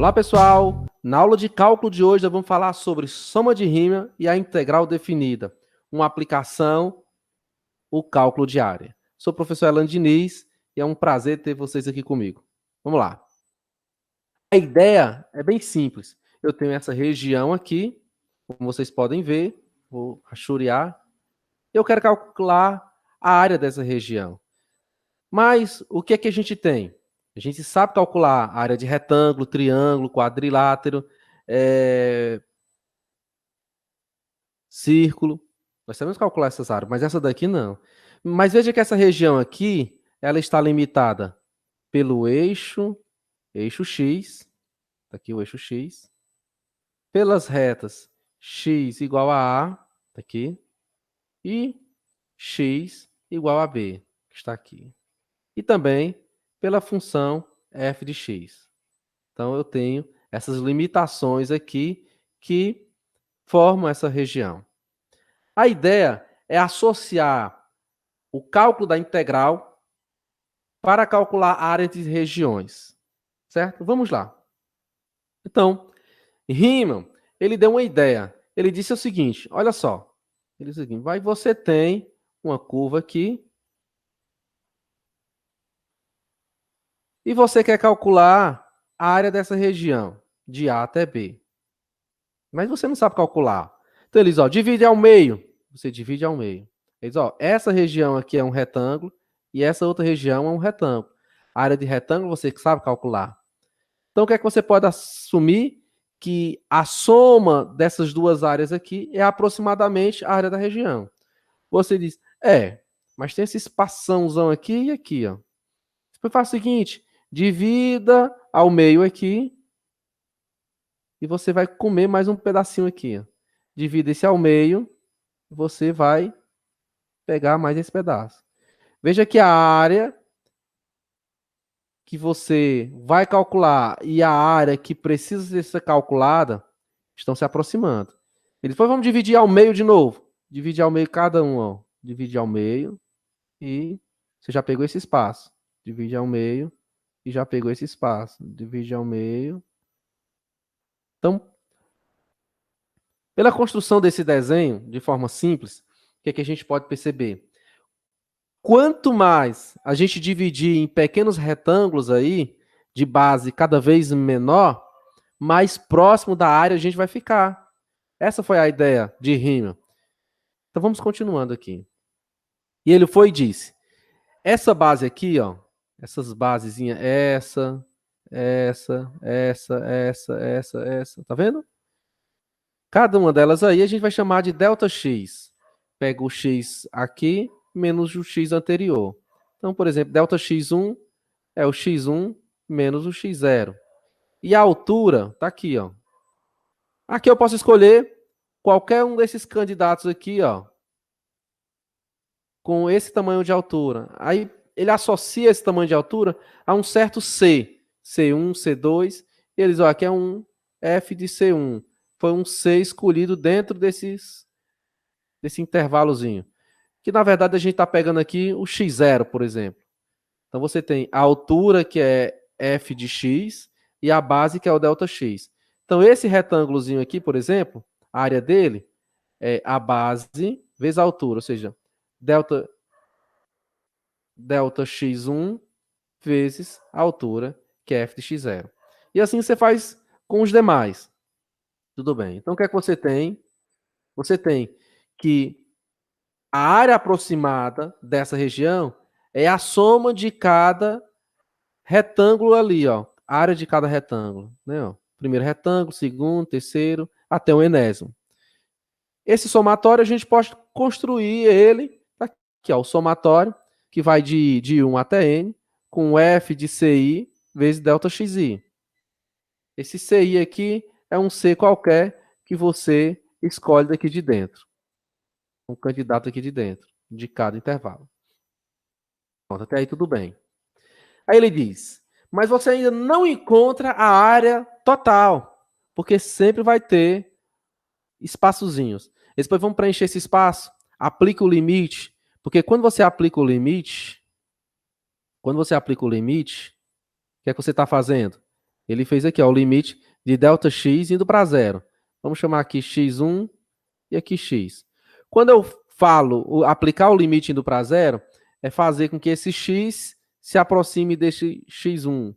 Olá, pessoal! Na aula de cálculo de hoje, nós vamos falar sobre soma de rima e a integral definida, uma aplicação, o cálculo de área. Sou o professor Elan Diniz e é um prazer ter vocês aqui comigo. Vamos lá. A ideia é bem simples. Eu tenho essa região aqui, como vocês podem ver, vou rachurear. Eu quero calcular a área dessa região. Mas o que é que a gente tem? A gente sabe calcular a área de retângulo, triângulo, quadrilátero, círculo. Nós sabemos calcular essas áreas, mas essa daqui não. Mas veja que essa região aqui, ela está limitada pelo eixo X, tá aqui o eixo X, pelas retas x igual a A, tá aqui, e x igual a B, que está aqui. E também pela função f de x. Então, eu tenho essas limitações aqui que formam essa região. A ideia é associar o cálculo da integral para calcular a área de regiões. Certo? Vamos lá. Então, Riemann, ele deu uma ideia. Ele disse o seguinte, olha só. Ele disse o seguinte, você tem uma curva aqui e você quer calcular a área dessa região, de A até B. Mas você não sabe calcular. Então, eles, divide ao meio. Você divide ao meio. Eles, essa região aqui é um retângulo e essa outra região é um retângulo. A área de retângulo você sabe calcular. Então, o que é que você pode assumir? Que a soma dessas duas áreas aqui é aproximadamente a área da região. Você diz, mas tem esse espaçãozão aqui e aqui, ó. Você faz o seguinte, divida ao meio aqui e você vai comer mais um pedacinho aqui, ó. Divida esse ao meio, você vai pegar mais esse pedaço. Veja que a área que você vai calcular e a área que precisa ser calculada estão se aproximando. E depois vamos dividir ao meio de novo. Dividir ao meio cada um, ó. Dividir ao meio e você já pegou esse espaço. Divide ao meio e já pegou esse espaço. Divide ao meio. Então, pela construção desse desenho, de forma simples, o que é que a gente pode perceber? Quanto mais a gente dividir em pequenos retângulos aí, de base cada vez menor, mais próximo da área a gente vai ficar. Essa foi a ideia de Riemann. Então vamos continuando aqui. E ele foi e disse, essa base aqui, ó, essas basezinhas, essa, tá vendo? Cada uma delas aí a gente vai chamar de ΔX. Pega o X aqui, menos o X anterior. Então, por exemplo, ΔX1 é o X1 menos o X0. E a altura tá aqui, ó. Aqui eu posso escolher qualquer um desses candidatos aqui, ó, com esse tamanho de altura. Aí ele associa esse tamanho de altura a um certo C. C1, C2. E eles, aqui é um F de C1. Foi um C escolhido dentro desse intervalozinho. Que, na verdade, a gente está pegando aqui o X0, por exemplo. Então, você tem a altura, que é F de X, e a base, que é o ΔX. Então, esse retângulozinho aqui, por exemplo, a área dele é a base vezes a altura, ou seja, ΔX1 vezes a altura, que é F de X0. E assim você faz com os demais. Tudo bem. Então, o que é que você tem? Você tem que a área aproximada dessa região é a soma de cada retângulo ali, ó. A área de cada retângulo, né? Ó. Primeiro retângulo, segundo, terceiro, até o enésimo. Esse somatório a gente pode construir ele, aqui, ó, o somatório, que vai de 1 até n, com F de CI vezes ΔXI. Esse CI aqui é um C qualquer que você escolhe daqui de dentro. Um candidato aqui de dentro, de cada intervalo. Pronto, até aí tudo bem. Aí ele diz, mas você ainda não encontra a área total, porque sempre vai ter espaçozinhos. Depois vamos preencher esse espaço, aplica o limite, porque quando você aplica o limite, o que é que você está fazendo? Ele fez aqui, ó, o limite de ΔX indo para zero. Vamos chamar aqui x1 e aqui x. Quando eu falo aplicar o limite indo para zero, é fazer com que esse x se aproxime desse x1,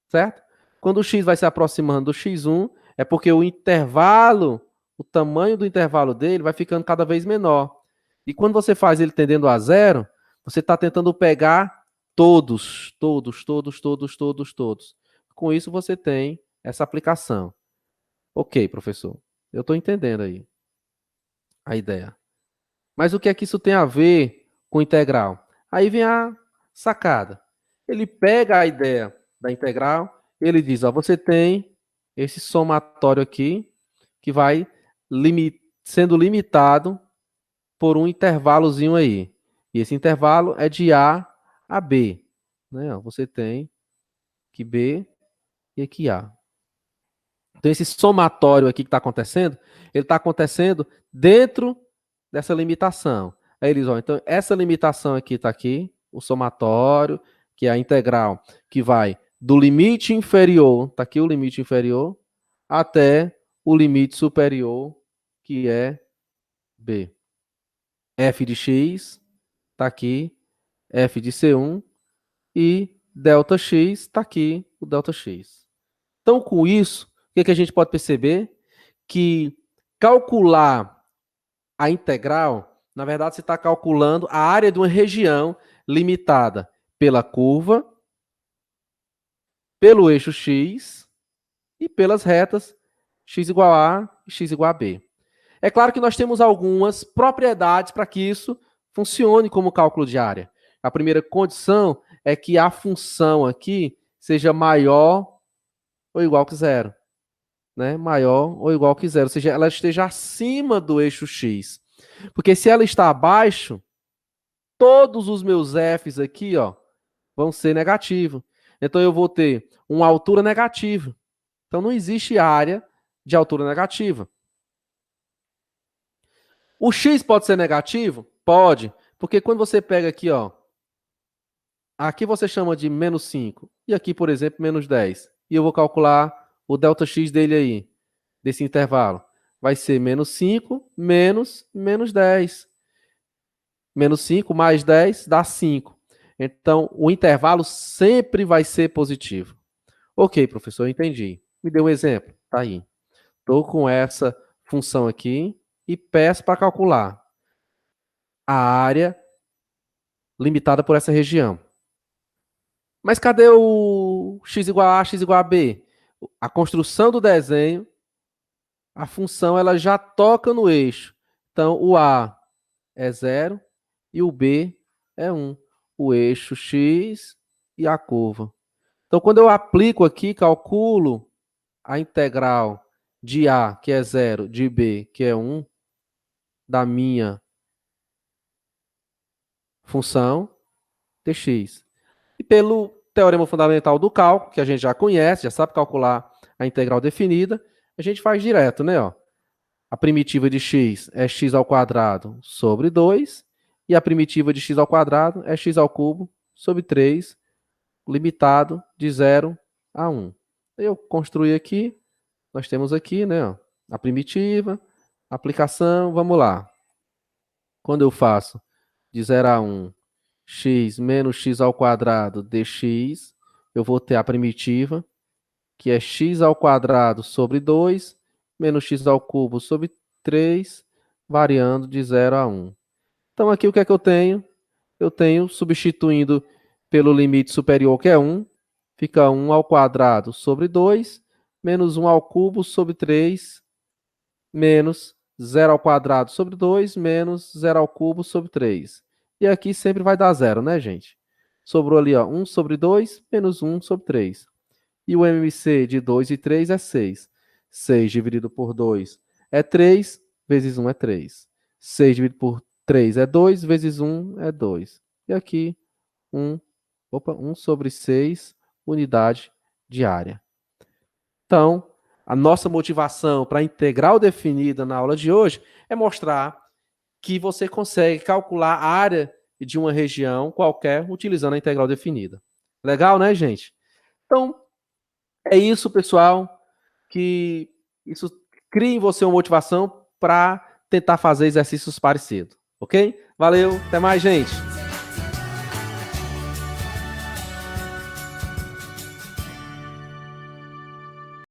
certo? Quando o x vai se aproximando do x1, é porque o intervalo, o tamanho do intervalo dele vai ficando cada vez menor. E quando você faz ele tendendo a zero, você está tentando pegar todos. Com isso, você tem essa aplicação. Ok, professor. Eu estou entendendo aí a ideia. Mas o que é que isso tem a ver com integral? Aí vem a sacada. Ele pega a ideia da integral, ele diz, ó, você tem esse somatório aqui que vai sendo limitado por um intervalozinho aí. E esse intervalo é de A a B. Né? Você tem que B e aqui A. Então, esse somatório aqui que está acontecendo, ele está acontecendo dentro dessa limitação. Aí eles, ó, então, essa limitação aqui está aqui, o somatório, que é a integral, que vai do limite inferior, está aqui o limite inferior, até o limite superior, que é B. F de x, está aqui, F de C1, e ΔX está aqui, o ΔX. Então, com isso, o que a gente pode perceber? Que calcular a integral, na verdade, você está calculando a área de uma região limitada pela curva, pelo eixo x e pelas retas x igual a e x igual a b. É claro que nós temos algumas propriedades para que isso funcione como cálculo de área. A primeira condição é que a função aqui seja maior ou igual que zero. Né, maior ou igual que zero, ou seja, ela esteja acima do eixo x. Porque se ela está abaixo, todos os meus f's aqui, ó, vão ser negativos. Então eu vou ter uma altura negativa. Então não existe área de altura negativa. O x pode ser negativo? Pode, porque quando você pega aqui, ó, aqui você chama de menos 5, e aqui, por exemplo, menos 10. E eu vou calcular o ΔX dele aí, desse intervalo. Vai ser menos 5 menos 10. Menos 5 mais 10 dá 5. Então, o intervalo sempre vai ser positivo. Ok, professor, entendi. Me dê um exemplo. Tá aí. Estou com essa função aqui e peço para calcular a área limitada por essa região. Mas cadê o x igual a x igual a b? A construção do desenho, a função ela já toca no eixo. Então, o a é 0 e o b é 1. O eixo x e a curva. Então, quando eu aplico aqui, calculo a integral de a, que é 0, de b, que é 1, da minha função dx. E pelo teorema fundamental do cálculo, que a gente já conhece, já sabe calcular a integral definida, a gente faz direto, né? Ó. A primitiva de x é x ao quadrado sobre 2, e a primitiva de x ao quadrado é x ao cubo sobre 3, limitado de 0 a 1. Eu construí aqui, nós temos aqui, né, ó, a primitiva, aplicação, vamos lá. Quando eu faço de 0 a 1, x menos x ao quadrado dx, eu vou ter a primitiva, que é x ao quadrado sobre 2, menos x ao cubo sobre 3, variando de 0 a 1. Então, aqui o que é que eu tenho? Eu tenho, substituindo pelo limite superior, que é 1, fica 1 ao quadrado sobre 2, menos 1 ao cubo sobre 3, menos 0 ao quadrado sobre 2, menos 0 ao cubo sobre 3. E aqui sempre vai dar zero, né, gente? Sobrou ali, ó, 1 sobre 2, menos 1 sobre 3. E o MMC de 2 e 3 é 6. 6 dividido por 2 é 3, vezes 1 é 3. 6 dividido por 3 é 2, vezes 1 é 2. E aqui, 1 sobre 6 unidade de área. Então, a nossa motivação para a integral definida na aula de hoje é mostrar que você consegue calcular a área de uma região qualquer utilizando a integral definida. Legal, né, gente? Então, É isso, pessoal, que isso cria em você uma motivação para tentar fazer exercícios parecidos, ok? Valeu, até mais, gente.